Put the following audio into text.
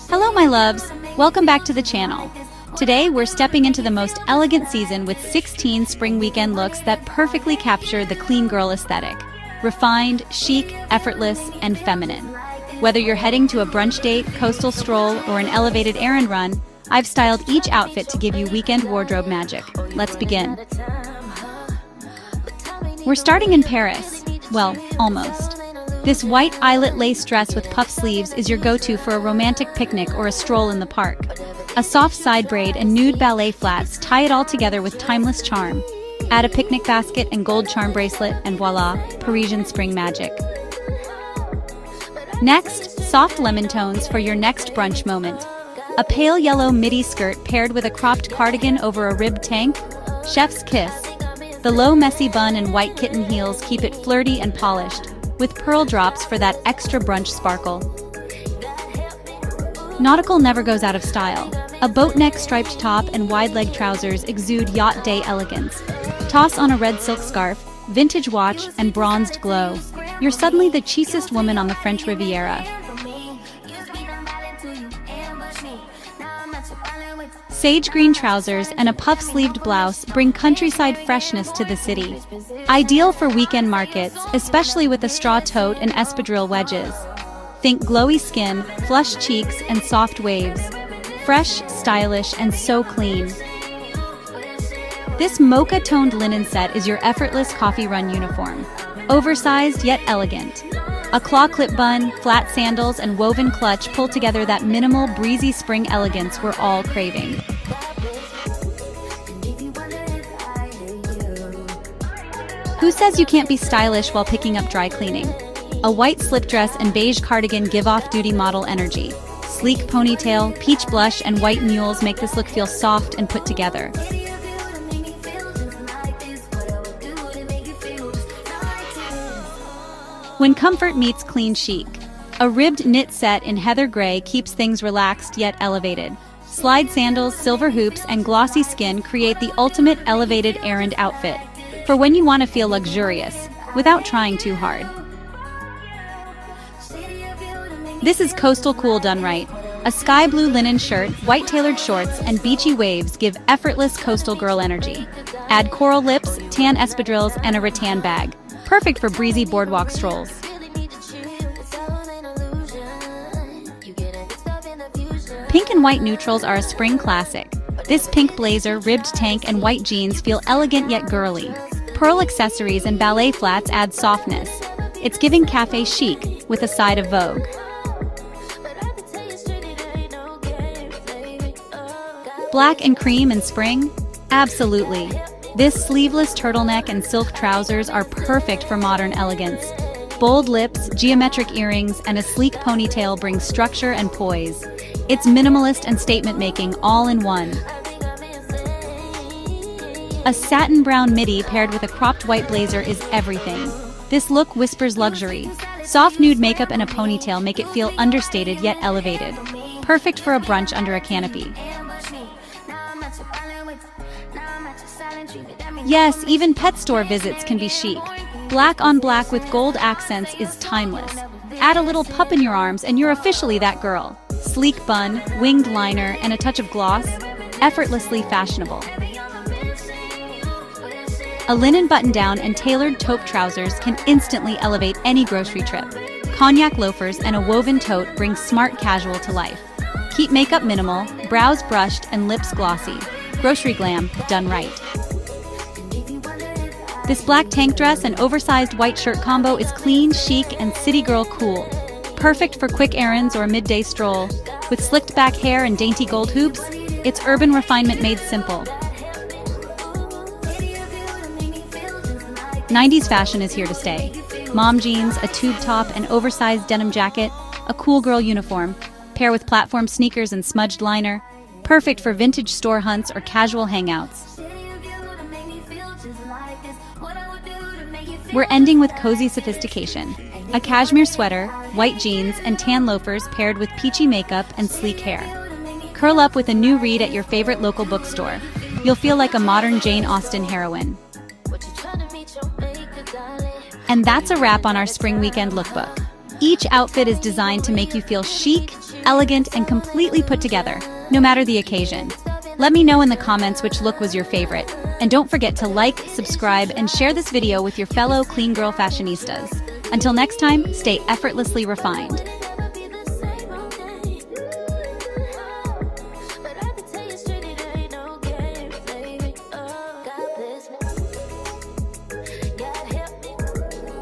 Hello my loves, welcome back to the channel. Today we're stepping into the most elegant season with 16 spring weekend looks that perfectly capture the clean girl aesthetic. Refined, chic, effortless, and feminine. Whether you're heading to a brunch date, coastal stroll, or an elevated errand run, I've styled each outfit to give you weekend wardrobe magic. Let's begin. We're starting in Paris. Well, almost. This white eyelet lace dress with puff sleeves is your go-to for a romantic picnic or a stroll in the park. A soft side braid and nude ballet flats tie it all together with timeless charm. Add a picnic basket and gold charm bracelet and voila, Parisian spring magic. Next, soft lemon tones for your next brunch moment. A pale yellow midi skirt paired with a cropped cardigan over a ribbed tank? Chef's kiss. The low messy bun and white kitten heels keep it flirty and polished, with pearl drops for that extra brunch sparkle. Nautical never goes out of style. A boat neck striped top and wide leg trousers exude yacht day elegance. Toss on a red silk scarf, vintage watch, and bronzed glow. You're suddenly the chicest woman on the French Riviera. Sage green trousers and a puff-sleeved blouse bring countryside freshness to the city. Ideal for weekend markets, especially with a straw tote and espadrille wedges. Think glowy skin, flush cheeks, and soft waves. Fresh, stylish, and so clean. This mocha-toned linen set is your effortless coffee run uniform. Oversized yet elegant. A claw clip bun, flat sandals, and woven clutch pull together that minimal, breezy spring elegance we're all craving. Who says you can't be stylish while picking up dry cleaning? A white slip dress and beige cardigan give off duty model energy. Sleek ponytail, peach blush, and white mules make this look feel soft and put together. When comfort meets clean chic. A ribbed knit set in heather gray keeps things relaxed yet elevated. Slide sandals, silver hoops, and glossy skin create the ultimate elevated errand outfit, for when you want to feel luxurious, without trying too hard. This is coastal cool done right. A sky blue linen shirt, white tailored shorts, and beachy waves give effortless coastal girl energy. Add coral lips, tan espadrilles, and a rattan bag. Perfect for breezy boardwalk strolls. Pink and white neutrals are a spring classic. This pink blazer, ribbed tank, and white jeans feel elegant yet girly. Pearl accessories and ballet flats add softness. It's giving cafe chic with a side of vogue. Black and cream in spring? Absolutely. This sleeveless turtleneck and silk trousers are perfect for modern elegance. Bold lips, geometric earrings, and a sleek ponytail bring structure and poise. It's minimalist and statement-making all in one. A satin brown midi paired with a cropped white blazer is everything. This look whispers luxury. Soft nude makeup and a ponytail make it feel understated yet elevated. Perfect for a brunch under a canopy. Yes, even pet store visits can be chic. Black on black with gold accents is timeless. Add a little pup in your arms and you're officially that girl. Sleek bun, winged liner, and a touch of gloss. Effortlessly fashionable. A linen button-down and tailored taupe trousers can instantly elevate any grocery trip. Cognac loafers and a woven tote bring smart casual to life. Keep makeup minimal, brows brushed, and lips glossy. Grocery glam done right. This black tank dress and oversized white shirt combo is clean, chic, and city girl cool. Perfect for quick errands or a midday stroll. With slicked back hair and dainty gold hoops, it's urban refinement made simple. 90s fashion is here to stay. Mom jeans, a tube top, an oversized denim jacket, a cool girl uniform. Pair with platform sneakers and smudged liner. Perfect for vintage store hunts or casual hangouts. We're ending with cozy sophistication. A cashmere sweater, white jeans, and tan loafers paired with peachy makeup and sleek hair. Curl up with a new read at your favorite local bookstore. You'll feel like a modern Jane Austen heroine. And that's a wrap on our spring weekend lookbook. Each outfit is designed to make you feel chic, elegant, and completely put together, no matter the occasion. Let me know in the comments which look was your favorite. And don't forget to like, subscribe, and share this video with your fellow clean girl fashionistas. Until next time, stay effortlessly refined.